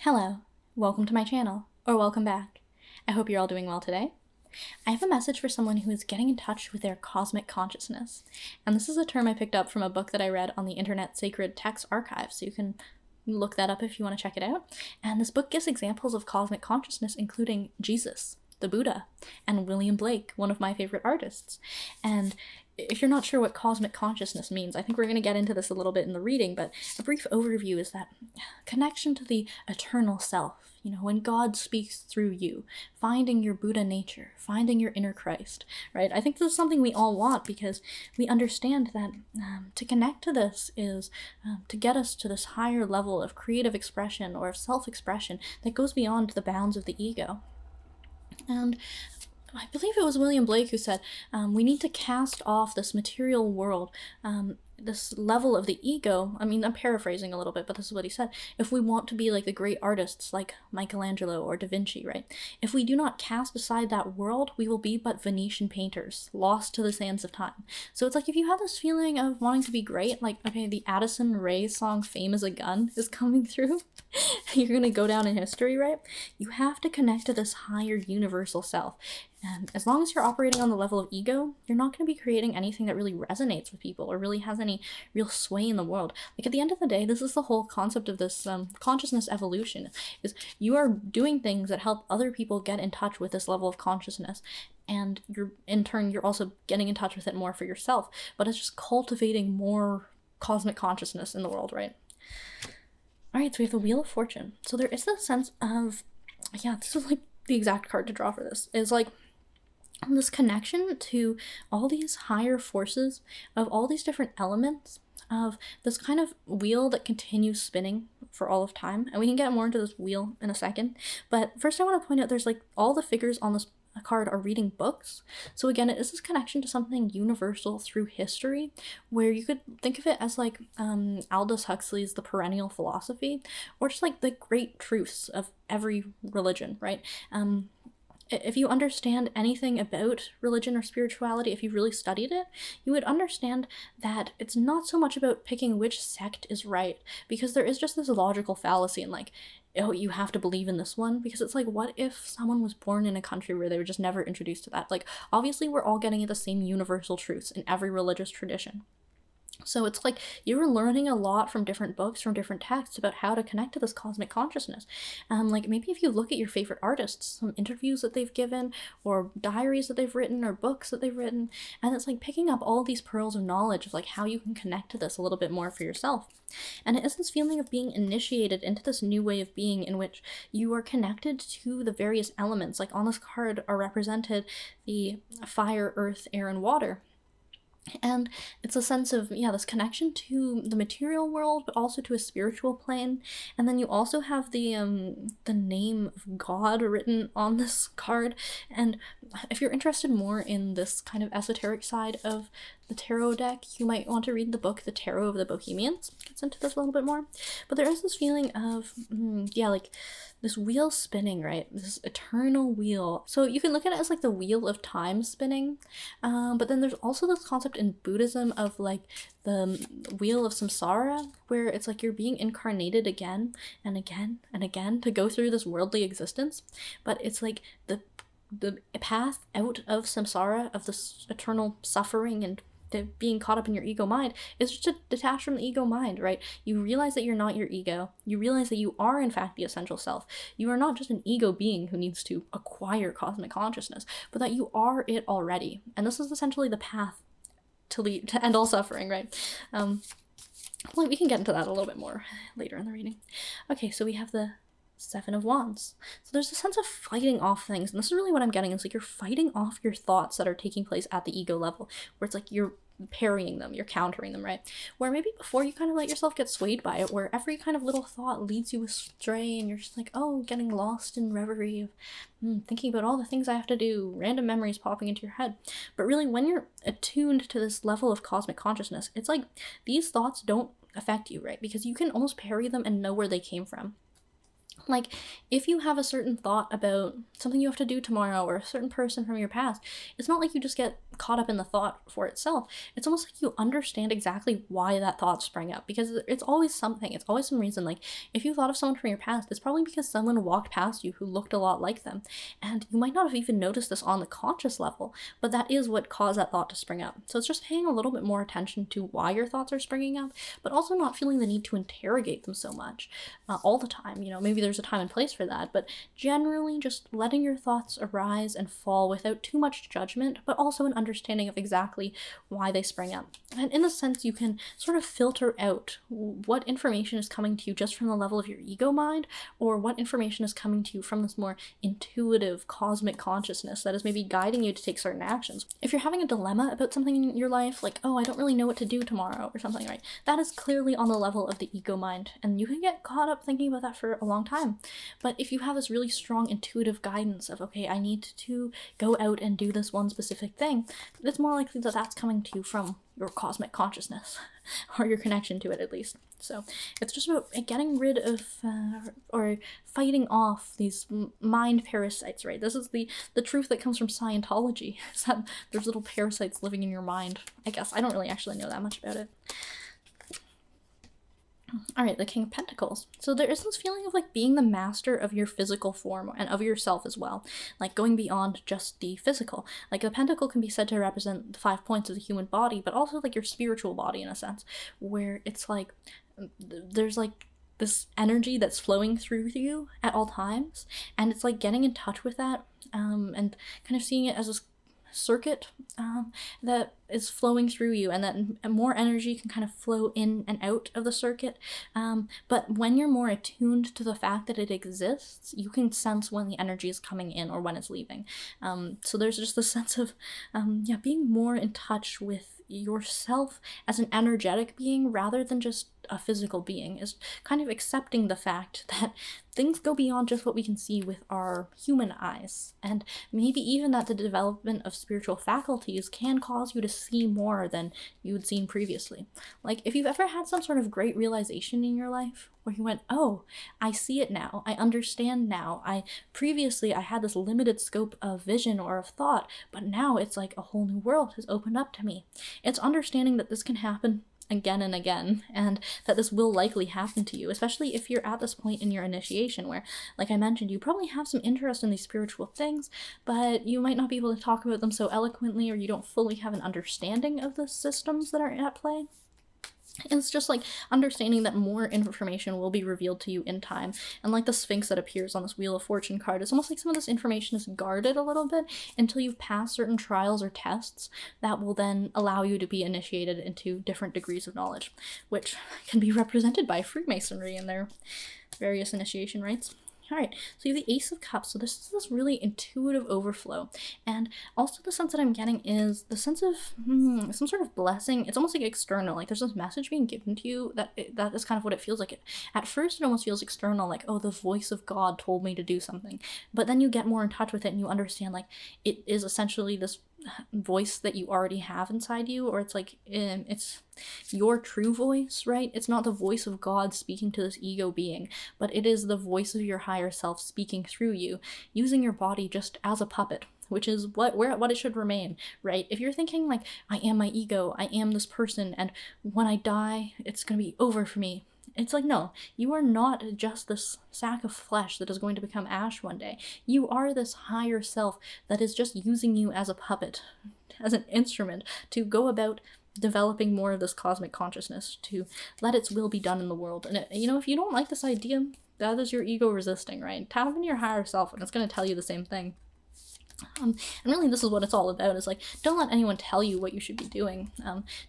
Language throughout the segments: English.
Hello, welcome to my channel, or welcome back. I hope you're all doing well today. I have a message for someone who is getting in touch with their cosmic consciousness, and this is a term I picked up from a book that I read on the Internet Sacred Text Archive, so you can look that up if you want to check it out. And this book gives examples of cosmic consciousness, including Jesus, the Buddha, and William Blake, one of my favorite artists. And if you're not sure what cosmic consciousness means, I think we're going to get into this a little bit in the reading, but a brief overview is that connection to the eternal self, when God speaks through you, finding your Buddha nature, finding your inner Christ, right? I think this is something we all want because we understand that to connect to this is to get us to this higher level of creative expression or of self-expression that goes beyond the bounds of the ego. And I believe it was William Blake who said, we need to cast off this material world, this level of the ego. I mean, I'm paraphrasing a little bit, but this is what he said. If we want to be like the great artists like Michelangelo or Da Vinci, right? If we do not cast aside that world, we will be but Venetian painters, lost to the sands of time. So it's like if you have this feeling of wanting to be great, like, okay, the Addison Rae song Fame is a Gun is coming through. You're going to go down in history, right? You have to connect to this higher universal self. And as long as you're operating on the level of ego, you're not going to be creating anything that really resonates with people or really has any real sway in the world. Like at the end of the day, this is the whole concept of this consciousness evolution, is you are doing things that help other people get in touch with this level of consciousness. And in turn, you're also getting in touch with it more for yourself. But it's just cultivating more cosmic consciousness in the world, right? All right, so we have the Wheel of Fortune. So there is this sense of, this is like the exact card to draw for this, is like this connection to all these higher forces of all these different elements of this kind of wheel that continues spinning for all of time. And we can get more into this wheel in a second. But first I want to point out there's like all the figures on this card are reading books. So again, it is this connection to something universal through history, where you could think of it as like Aldous Huxley's The Perennial Philosophy, or just like the great truths of every religion, right? If you understand anything about religion or spirituality, if you really studied it, you would understand that it's not so much about picking which sect is right, because there is just this logical fallacy in like, oh, you have to believe in this one, because it's like, what if someone was born in a country where they were just never introduced to that? Like, obviously we're all getting at the same universal truths in every religious tradition. So it's like you're learning a lot from different books, from different texts about how to connect to this cosmic consciousness. Like maybe if you look at your favorite artists, some interviews that they've given, or diaries that they've written, or books that they've written, and it's like picking up all these pearls of knowledge of like how you can connect to this a little bit more for yourself. And it is this feeling of being initiated into this new way of being in which you are connected to the various elements. Like on this card are represented the fire, earth, air, and water. And it's a sense of, this connection to the material world, but also to a spiritual plane. And then you also have the name of God written on this card. And if you're interested more in this kind of esoteric side of the tarot deck, you might want to read the book The Tarot of the Bohemians. It gets into this a little bit more. But there is this feeling of, like this wheel spinning, right? This eternal wheel. So you can look at it as like the wheel of time spinning. But then there's also this concept in Buddhism of like the wheel of samsara, where it's like you're being incarnated again and again and again to go through this worldly existence. But it's like the path out of samsara, of this eternal suffering and being caught up in your ego mind, is just to detach from the ego mind, right? You realize that you're not your ego. You realize that you are in fact the essential self. You are not just an ego being who needs to acquire cosmic consciousness, but that you are it already. And this is essentially the path to end all suffering, right? We can get into that a little bit more later in the reading. Okay, so we have the Seven of Wands. So there's a sense of fighting off things, and this is really what I'm getting. It's like you're fighting off your thoughts that are taking place at the ego level, where it's like you're parrying them, you're countering them, right? Where maybe before you kind of let yourself get swayed by it, where every kind of little thought leads you astray, and you're just like, oh, getting lost in reverie of thinking about all the things I have to do, random memories popping into your head. But really, when you're attuned to this level of cosmic consciousness, it's like these thoughts don't affect you, right? Because you can almost parry them and know where they came from. Like, if you have a certain thought about something you have to do tomorrow or a certain person from your past, it's not like you just get caught up in the thought for itself, it's almost like you understand exactly why that thought sprang up, because it's always something, it's always some reason. Like, if you thought of someone from your past, it's probably because someone walked past you who looked a lot like them, and you might not have even noticed this on the conscious level, but that is what caused that thought to spring up. So it's just paying a little bit more attention to why your thoughts are springing up, but also not feeling the need to interrogate them so much all the time. Maybe there's a time and place for that, but generally just letting your thoughts arise and fall without too much judgment, but also an understanding of exactly why they spring up. And in a sense, you can sort of filter out what information is coming to you just from the level of your ego mind, or what information is coming to you from this more intuitive cosmic consciousness that is maybe guiding you to take certain actions. If you're having a dilemma about something in your life, like, oh, I don't really know what to do tomorrow or something, right? That is clearly on the level of the ego mind, and you can get caught up thinking about that for a long time. But if you have this really strong intuitive guidance of, okay, I need to go out and do this one specific thing, it's more likely that that's coming to you from your cosmic consciousness, or your connection to it at least. So it's just about getting rid of or fighting off these mind parasites, right? This is the truth that comes from Scientology, is that there's little parasites living in your mind. I guess I don't really actually know that much about it. All right, the King of Pentacles. So there is this feeling of like being the master of your physical form and of yourself as well, like going beyond just the physical. Like the pentacle can be said to represent the 5 points of the human body, but also like your spiritual body in a sense, where it's like there's like this energy that's flowing through you at all times, and it's like getting in touch with that and kind of seeing it as this circuit that is flowing through you, and that more energy can kind of flow in and out of the circuit. But when you're more attuned to the fact that it exists, you can sense when the energy is coming in or when it's leaving. So there's just this sense of being more in touch with yourself as an energetic being rather than just a physical being, is kind of accepting the fact that things go beyond just what we can see with our human eyes, and maybe even that the development of spiritual faculties can cause you to see more than you'd seen previously. Like, if you've ever had some sort of great realization in your life where you went, oh, I see it now, I understand now, previously I had this limited scope of vision or of thought, but now it's like a whole new world has opened up to me. It's understanding that this can happen again and again, and that this will likely happen to you, especially if you're at this point in your initiation where, like I mentioned, you probably have some interest in these spiritual things, but you might not be able to talk about them so eloquently, or you don't fully have an understanding of the systems that are at play. It's just like understanding that more information will be revealed to you in time. And like the Sphinx that appears on this Wheel of Fortune card, it's almost like some of this information is guarded a little bit until you've passed certain trials or tests that will then allow you to be initiated into different degrees of knowledge, which can be represented by Freemasonry and their various initiation rites. All right, so you have the Ace of Cups. So this is this really intuitive overflow. And also the sense that I'm getting is the sense of some sort of blessing. It's almost like external. Like there's this message being given to you that is kind of what it feels like. At first, it almost feels external, like, oh, the voice of God told me to do something. But then you get more in touch with it and you understand, like, it is essentially this voice that you already have inside you, or it's like it's your true voice, right? It's not the voice of God speaking to this ego being, but it is the voice of your higher self speaking through you, using your body just as a puppet, which is what it should remain, right? If you're thinking like, I am my ego, I am this person, and when I die, it's gonna be over for me. It's like, no, you are not just this sack of flesh that is going to become ash one day. You are this higher self that is just using you as a puppet, as an instrument to go about developing more of this cosmic consciousness, to let its will be done in the world. And if you don't like this idea, that is your ego resisting, right? Tap into your higher self and it's going to tell you the same thing. And really this is what it's all about, is like, don't let anyone tell you what you should be doing.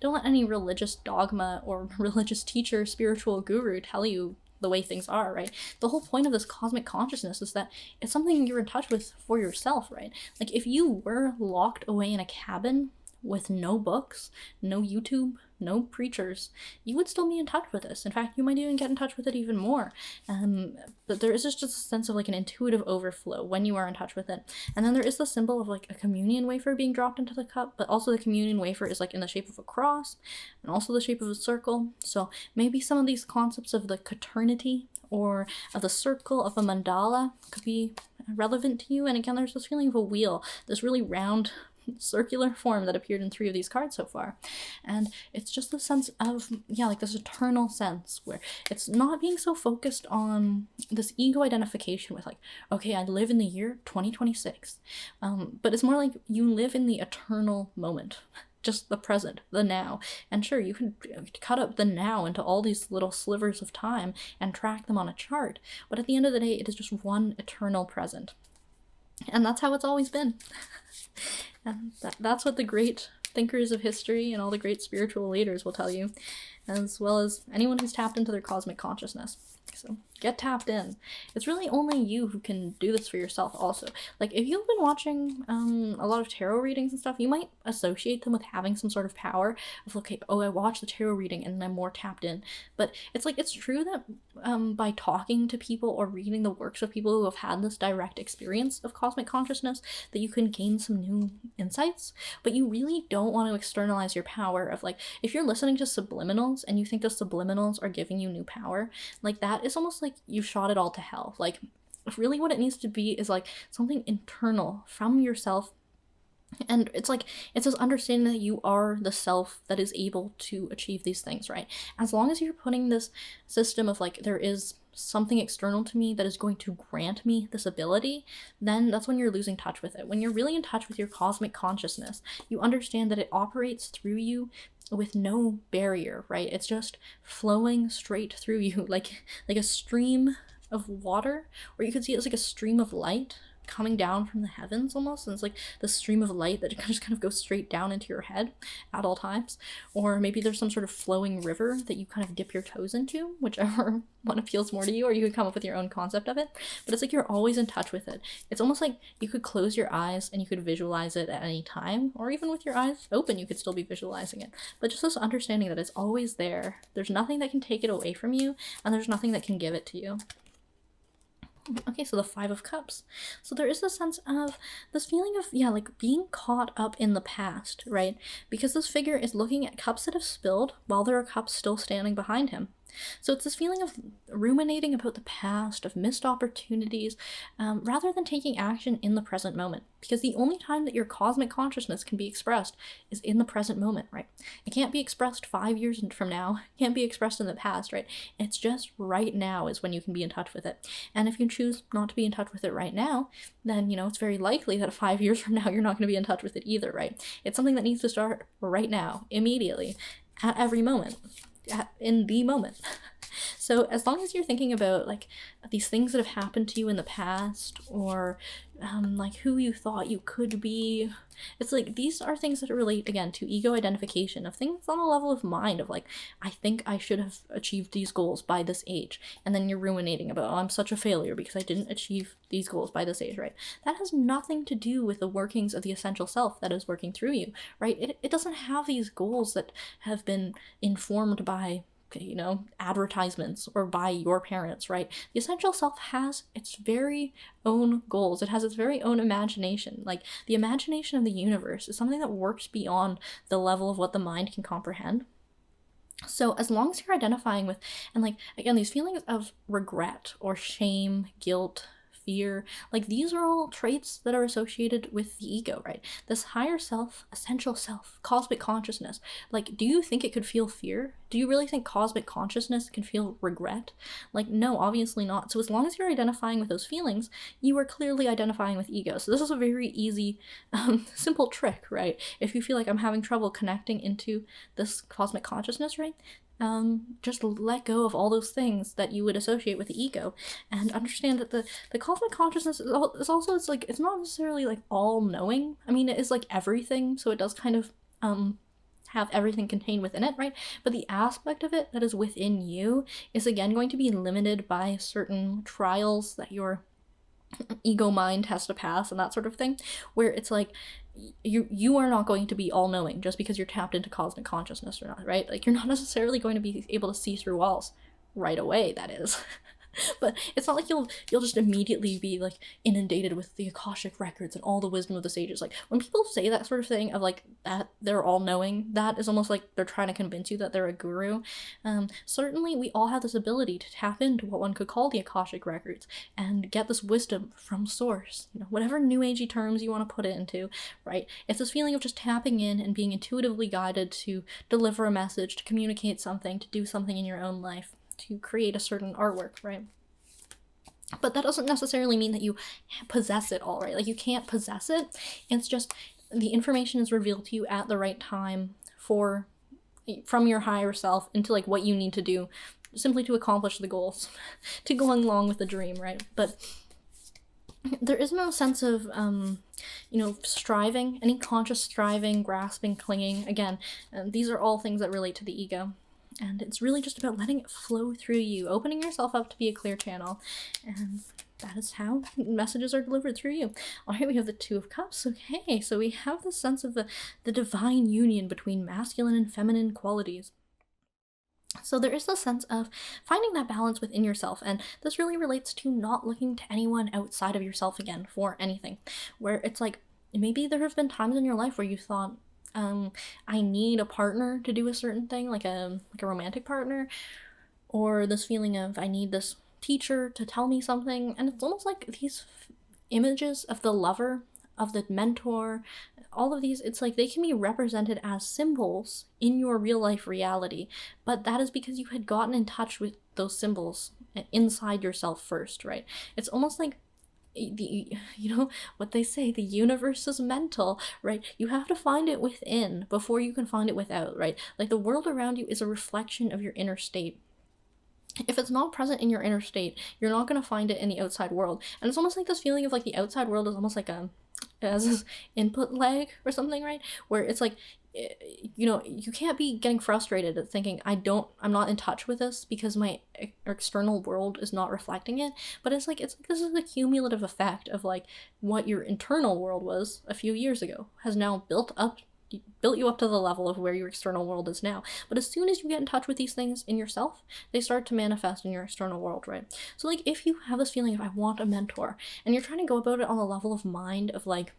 Don't let any religious dogma or religious teacher, spiritual guru tell you the way things are, right? The whole point of this cosmic consciousness is that it's something you're in touch with for yourself, right? Like if you were locked away in a cabin with no books, no YouTube, no preachers, you would still be in touch with this. In fact, you might even get in touch with it even more. But there is just a sense of like an intuitive overflow when you are in touch with it. And then there is the symbol of like a communion wafer being dropped into the cup, but also the communion wafer is like in the shape of a cross and also the shape of a circle. So maybe some of these concepts of the quaternity or of the circle of a mandala could be relevant to you. And again, there's this feeling of a wheel, this really round circular form that appeared in 3 of these cards so far. And it's just the sense of, like this eternal sense where it's not being so focused on this ego identification with like, okay, I live in the year 2026. But it's more like you live in the eternal moment. Just the present, the now. And sure, you could cut up the now into all these little slivers of time and track them on a chart, but at the end of the day, it is just one eternal present. And that's how it's always been. And that's what the great thinkers of history and all the great spiritual leaders will tell you, as well as anyone who's tapped into their cosmic consciousness. So get tapped in. It's really only you who can do this for yourself also. Like if you've been watching a lot of tarot readings and stuff, you might associate them with having some sort of power of, okay, oh, I watched the tarot reading and I'm more tapped in. But it's like, it's true that by talking to people or reading the works of people who have had this direct experience of cosmic consciousness, that you can gain some new insights. But you really don't want to externalize your power of like, if you're listening to subliminals and you think the subliminals are giving you new power, like that is almost like you shot it all to hell. Like really what it needs to be is like something internal from yourself. And it's like, it's this understanding that you are the self that is able to achieve these things, right? As long as you're putting this system of like, there is something external to me that is going to grant me this ability, then that's when you're losing touch with it. When you're really in touch with your cosmic consciousness, you understand that it operates through you with no barrier, right? It's just flowing straight through you, like a stream of water, or you could see it as like a stream of light coming down from the heavens almost, and it's like the stream of light that just kind of goes straight down into your head at all times. Or maybe there's some sort of flowing river that you kind of dip your toes into, whichever one appeals more to you, or you could come up with your own concept of it. But it's like you're always in touch with it. It's almost like you could close your eyes and you could visualize it at any time, or even with your eyes open you could still be visualizing it. But just this understanding that it's always there, there's nothing that can take it away from you, and there's nothing that can give it to you. Okay, so the 5 of Cups. So there is a sense of this feeling of, like being caught up in the past, right? Because this figure is looking at cups that have spilled while there are cups still standing behind him. So it's this feeling of ruminating about the past, of missed opportunities, rather than taking action in the present moment. Because the only time that your cosmic consciousness can be expressed is in the present moment, right? It can't be expressed 5 years from now. It can't be expressed in the past, right? It's just right now is when you can be in touch with it. And if you choose not to be in touch with it right now, then, it's very likely that 5 years from now, you're not going to be in touch with it either, right? It's something that needs to start right now, immediately, at every moment. In the moment. So as long as you're thinking about like these things that have happened to you in the past, or like who you thought you could be, it's like these are things that relate again to ego identification, of things on a level of mind of like, I think I should have achieved these goals by this age, and then you're ruminating about, oh, I'm such a failure because I didn't achieve these goals by this age, right? That has nothing to do with the workings of the essential self that is working through you, right? It doesn't have these goals that have been informed by advertisements or by your parents, right? The essential self has its very own goals. It has its very own imagination. Like the imagination of the universe is something that works beyond the level of what the mind can comprehend. So as long as you're identifying with, and like, again, these feelings of regret or shame, guilt, fear, like these are all traits that are associated with the ego, right? This higher self, essential self, cosmic consciousness. Like, do you think it could feel fear? Do you really think cosmic consciousness can feel regret? Like, no, obviously not. So as long as you're identifying with those feelings, you are clearly identifying with ego. So this is a very easy, simple trick, right? If you feel like I'm having trouble connecting into this cosmic consciousness, right? Just let go of all those things that you would associate with the ego, and understand that the cosmic consciousness is also, it's like, it's not necessarily like all knowing. I mean, it is like everything, so it does kind of have everything contained within it, right? But the aspect of it that is within you is again going to be limited by certain trials that your ego mind has to pass and that sort of thing, where it's like you are not going to be all-knowing just because you're tapped into cosmic consciousness or not, right? Like, you're not necessarily going to be able to see through walls right away, that is. But it's not like you'll just immediately be like inundated with the Akashic records and all the wisdom of the sages. Like when people say that sort of thing of like that they're all knowing, that is almost like they're trying to convince you that they're a guru. Certainly we all have this ability to tap into what one could call the Akashic records and get this wisdom from source. You know, whatever new agey terms you want to put it into, right? It's this feeling of just tapping in and being intuitively guided to deliver a message, to communicate something, to do something in your own life, to create a certain artwork, right? But that doesn't necessarily mean that you possess it all, right? Like you can't possess it. It's just the information is revealed to you at the right time from your higher self into like what you need to do simply to accomplish the goals, to go along with the dream, right? But there is no sense of striving, any conscious striving, grasping, clinging. Again, these are all things that relate to the ego. And it's really just about letting it flow through you, opening yourself up to be a clear channel. And that is how messages are delivered through you. All right, we have the Two of Cups. Okay, so we have the sense of the divine union between masculine and feminine qualities. So there is the sense of finding that balance within yourself, and this really relates to not looking to anyone outside of yourself again for anything, where it's like, maybe there have been times in your life where you thought, I need a partner to do a certain thing, like a romantic partner, or this feeling of I need this teacher to tell me something, and it's almost like these images of the lover, of the mentor, all of these, it's like they can be represented as symbols in your real life reality, but that is because you had gotten in touch with those symbols inside yourself first, right? It's almost like what they say, the universe is mental, right? You have to find it within before you can find it without, right? Like the world around you is a reflection of your inner state. If it's not present in your inner state, you're not going to find it in the outside world. And it's almost like this feeling of like the outside world is almost like as this input lag or something, right? Where it's like, you can't be getting frustrated at thinking I'm not in touch with this because my external world is not reflecting it. But it's like this is the cumulative effect of like what your internal world was a few years ago has now built you up to the level of where your external world is now. But as soon as you get in touch with these things in yourself, they start to manifest in your external world, right? So like if you have this feeling of I want a mentor, and you're trying to go about it on the level of mind of like,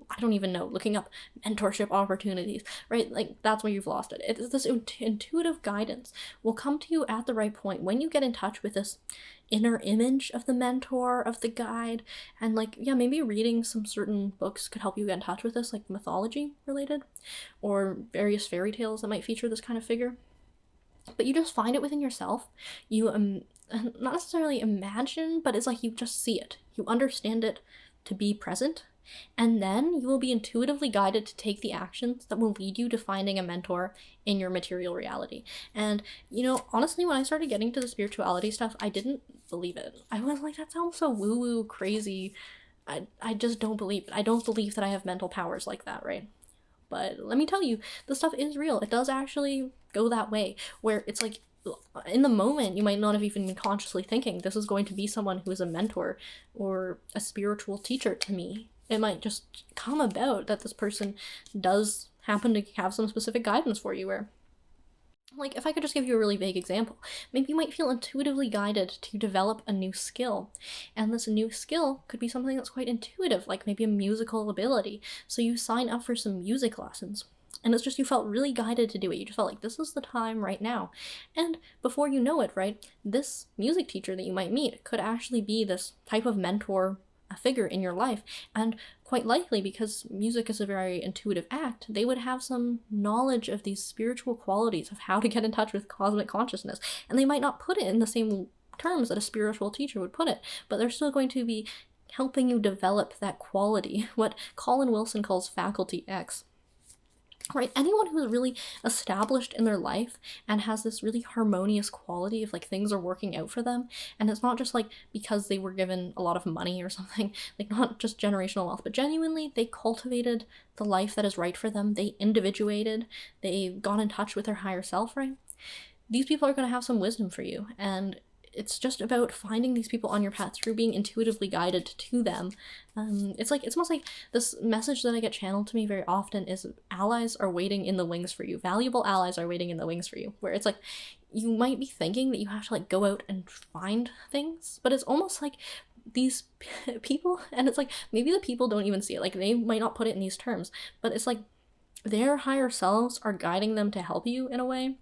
I don't even know, looking up mentorship opportunities, right? Like that's where you've lost it. It's this intuitive guidance will come to you at the right point when you get in touch with this inner image of the mentor, of the guide, and like, yeah, maybe reading some certain books could help you get in touch with this, like mythology related, or various fairy tales that might feature this kind of figure. But you just find it within yourself. You not necessarily imagine, but it's like you just see it. You understand it to be present. And then you will be intuitively guided to take the actions that will lead you to finding a mentor in your material reality. And, honestly, when I started getting to the spirituality stuff, I didn't believe it. I was like, that sounds so woo-woo, crazy. I just don't believe it. I don't believe that I have mental powers like that, right? But let me tell you, the stuff is real. It does actually go that way, where it's like, in the moment, you might not have even been consciously thinking, this is going to be someone who is a mentor or a spiritual teacher to me. It might just come about that this person does happen to have some specific guidance for you, where, like, if I could just give you a really vague example, maybe you might feel intuitively guided to develop a new skill. And this new skill could be something that's quite intuitive, like maybe a musical ability. So you sign up for some music lessons. And it's just you felt really guided to do it. You just felt like this is the time right now. And before you know it, right, this music teacher that you might meet could actually be this type of mentor, a figure in your life. And quite likely, because music is a very intuitive act, they would have some knowledge of these spiritual qualities of how to get in touch with cosmic consciousness. And they might not put it in the same terms that a spiritual teacher would put it, but they're still going to be helping you develop that quality, what Colin Wilson calls faculty X. Right, anyone who's really established in their life and has this really harmonious quality of like things are working out for them, and it's not just like because they were given a lot of money or something, like not just generational wealth, but genuinely they cultivated the life that is right for them, they individuated, they got in touch with their higher self, right? These people are going to have some wisdom for you, and it's just about finding these people on your path through being intuitively guided to them. It's almost like this message that I get channeled to me very often is allies are waiting in the wings for you. Valuable allies are waiting in the wings for you. Where it's like, you might be thinking that you have to like go out and find things, but it's almost like these people, and it's like maybe the people don't even see it, like they might not put it in these terms, but it's like their higher selves are guiding them to help you in a way,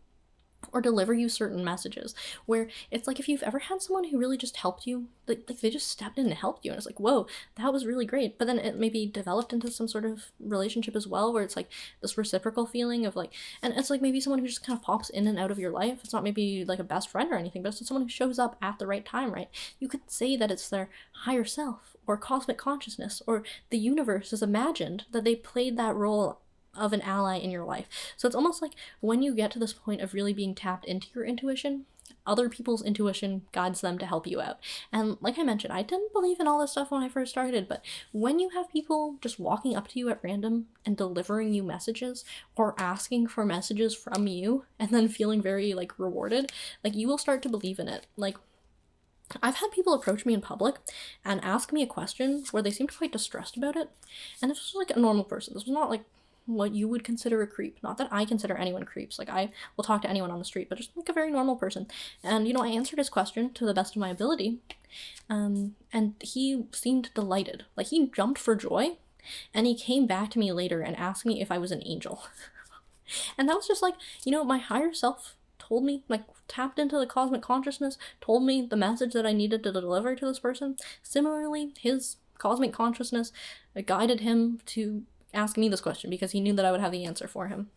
or deliver you certain messages, where it's like if you've ever had someone who really just helped you, like they just stepped in and helped you, and it's like, whoa, that was really great, but then it maybe developed into some sort of relationship as well, where it's like this reciprocal feeling of like, and it's like maybe someone who just kind of pops in and out of your life. It's not maybe like a best friend or anything, but it's just someone who shows up at the right time, right? You could say that it's their higher self or cosmic consciousness, or the universe is imagined that they played that role of an ally in your life. So it's almost like when you get to this point of really being tapped into your intuition, other people's intuition guides them to help you out. And like I mentioned, I didn't believe in all this stuff when I first started, but when you have people just walking up to you at random and delivering you messages, or asking for messages from you and then feeling very like rewarded, like you will start to believe in it. Like I've had people approach me in public and ask me a question where they seemed quite distressed about it, and this was like a normal person. This was not like what you would consider a creep. Not that I consider anyone creeps. Like, I will talk to anyone on the street, but just like a very normal person. And, you know, I answered his question to the best of my ability. And he seemed delighted. Like, he jumped for joy. And he came back to me later and asked me if I was an angel. And that was just like, you know, my higher self told me, like, tapped into the cosmic consciousness, told me the message that I needed to deliver to this person. Similarly, his cosmic consciousness guided him to ask me this question because he knew that I would have the answer for him.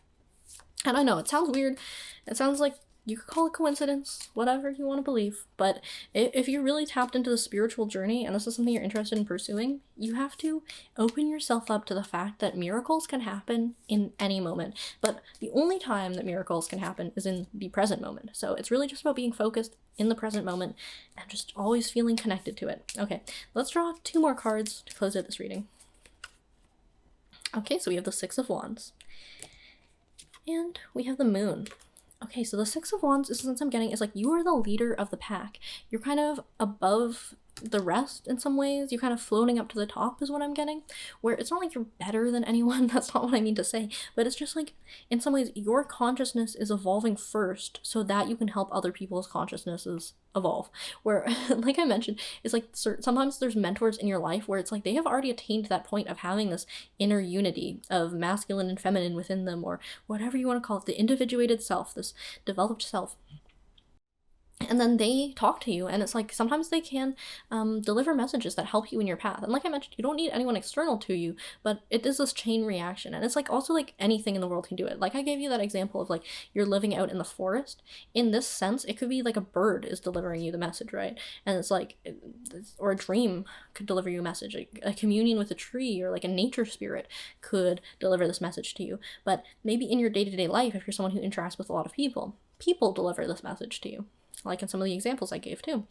And I know it sounds weird. It sounds like you could call it coincidence, whatever you want to believe. But if you're really tapped into the spiritual journey and this is something you're interested in pursuing, you have to open yourself up to the fact that miracles can happen in any moment. But the only time that miracles can happen is in the present moment. So it's really just about being focused in the present moment and just always feeling connected to it. Okay, let's draw 2 more cards to close out this reading. Okay, so we have the Six of Wands. And we have the Moon. Okay, so the Six of Wands, is the sense I'm getting, is like you are the leader of the pack. You're kind of above the rest in some ways. You're kind of floating up to the top is what I'm getting. Where it's not like you're better than anyone, that's not what I mean to say. But it's just like, in some ways, your consciousness is evolving first so that you can help other people's consciousnesses evolve. Where, like I mentioned, it's like sometimes there's mentors in your life where it's like they have already attained that point of having this inner unity of masculine and feminine within them, or whatever you want to call it, the individuated self, this developed self. And then they talk to you, and it's like sometimes they can deliver messages that help you in your path. And like I mentioned, you don't need anyone external to you, but it is this chain reaction. And it's like also like anything in the world can do it. Like I gave you that example of like you're living out in the forest. In this sense, it could be like a bird is delivering you the message, right? And it's like, or a dream could deliver you a message. A communion with a tree or like a nature spirit could deliver this message to you. But maybe in your day-to-day life, if you're someone who interacts with a lot of people, people deliver this message to you. Like in some of the examples I gave too.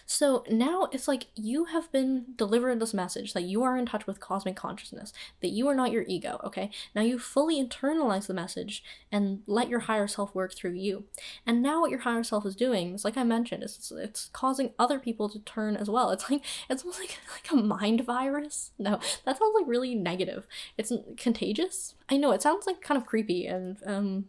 So now it's like you have been delivered this message that you are in touch with cosmic consciousness, that you are not your ego, okay? Now you fully internalize the message and let your higher self work through you. And now what your higher self is doing is, like I mentioned, it's causing other people to turn as well. It's almost like a mind virus. No, that sounds like really negative. It's contagious. I know, it sounds like kind of creepy, and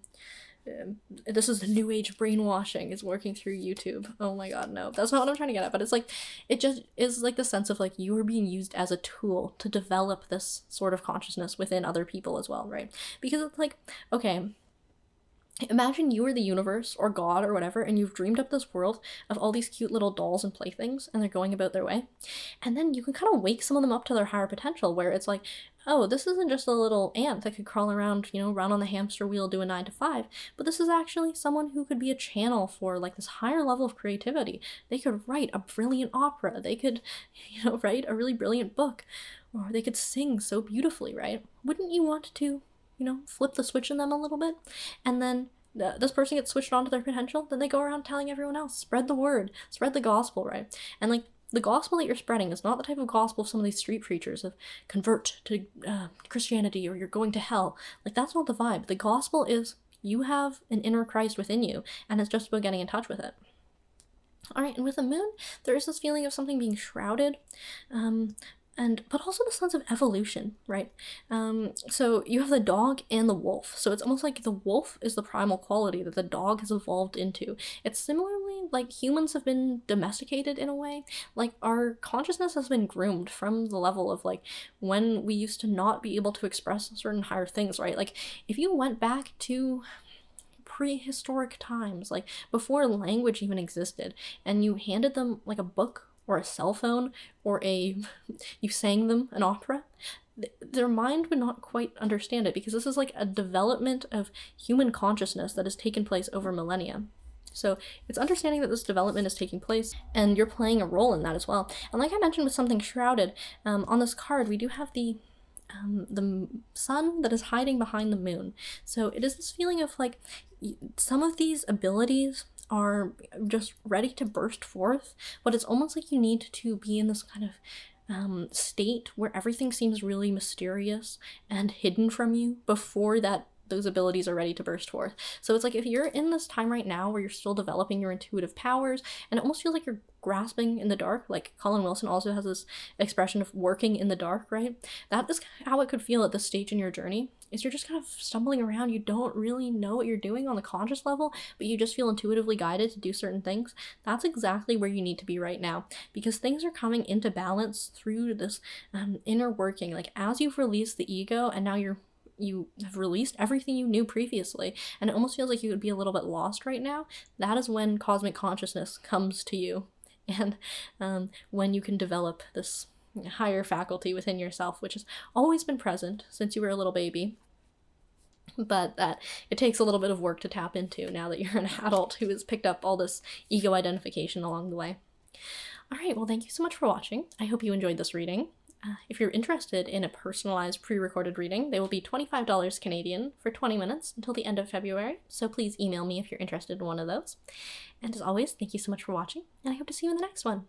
this is the new age brainwashing is working through YouTube. Oh my god, no, that's not what I'm trying to get at. But it's like, it just is like the sense of like you are being used as a tool to develop this sort of consciousness within other people as well, right? Because it's like, okay, imagine you are the universe or God or whatever, and you've dreamed up this world of all these cute little dolls and playthings, and they're going about their way. And then you can kind of wake some of them up to their higher potential, where it's like, oh, this isn't just a little ant that could crawl around, you know, run on the hamster wheel, do a 9 to 5, but this is actually someone who could be a channel for like this higher level of creativity. They could write a brilliant opera. They could, you know, write a really brilliant book, or they could sing so beautifully, right? Wouldn't you want to, you know, flip the switch in them a little bit? And then this person gets switched on to their potential, then they go around telling everyone else, spread the word, spread the gospel, right? And like, the gospel that you're spreading is not the type of gospel of some of these street preachers of convert to Christianity or you're going to hell. Like, that's not the vibe. The gospel is you have an inner Christ within you, and it's just about getting in touch with it. All right, and with the moon, there is this feeling of something being shrouded. and but also the sense of evolution, right? So you have the dog and the wolf. So it's almost like the wolf is the primal quality that the dog has evolved into. It's similarly like humans have been domesticated in a way. Like our consciousness has been groomed from the level of like when we used to not be able to express certain higher things, right? Like if you went back to prehistoric times, like before language even existed, and you handed them like a book or a cell phone or you sang them an opera, their mind would not quite understand it, because this is like a development of human consciousness that has taken place over millennia. So it's understanding that this development is taking place, and you're playing a role in that as well. And like I mentioned with something shrouded, on this card we do have the sun that is hiding behind the moon. So it is this feeling of like some of these abilities are just ready to burst forth, but it's almost like you need to be in this kind of state where everything seems really mysterious and hidden from you before those abilities are ready to burst forth. So it's like if you're in this time right now where you're still developing your intuitive powers, and it almost feels like you're grasping in the dark, like Colin Wilson also has this expression of working in the dark, right? That is how it could feel at this stage in your journey, is you're just kind of stumbling around. You don't really know what you're doing on the conscious level, but you just feel intuitively guided to do certain things. That's exactly where you need to be right now, because things are coming into balance through this inner working. Like as you've released the ego, and now you have released everything you knew previously, and it almost feels like you would be a little bit lost right now. That is when cosmic consciousness comes to you, and when you can develop this higher faculty within yourself, which has always been present since you were a little baby, but that it takes a little bit of work to tap into now that you're an adult who has picked up all this ego identification along the way. All right, well, thank you so much for watching. I hope you enjoyed this reading. If you're interested in a personalized pre-recorded reading, they will be $25 Canadian for 20 minutes until the end of February, so please email me if you're interested in one of those. And as always, thank you so much for watching, and I hope to see you in the next one.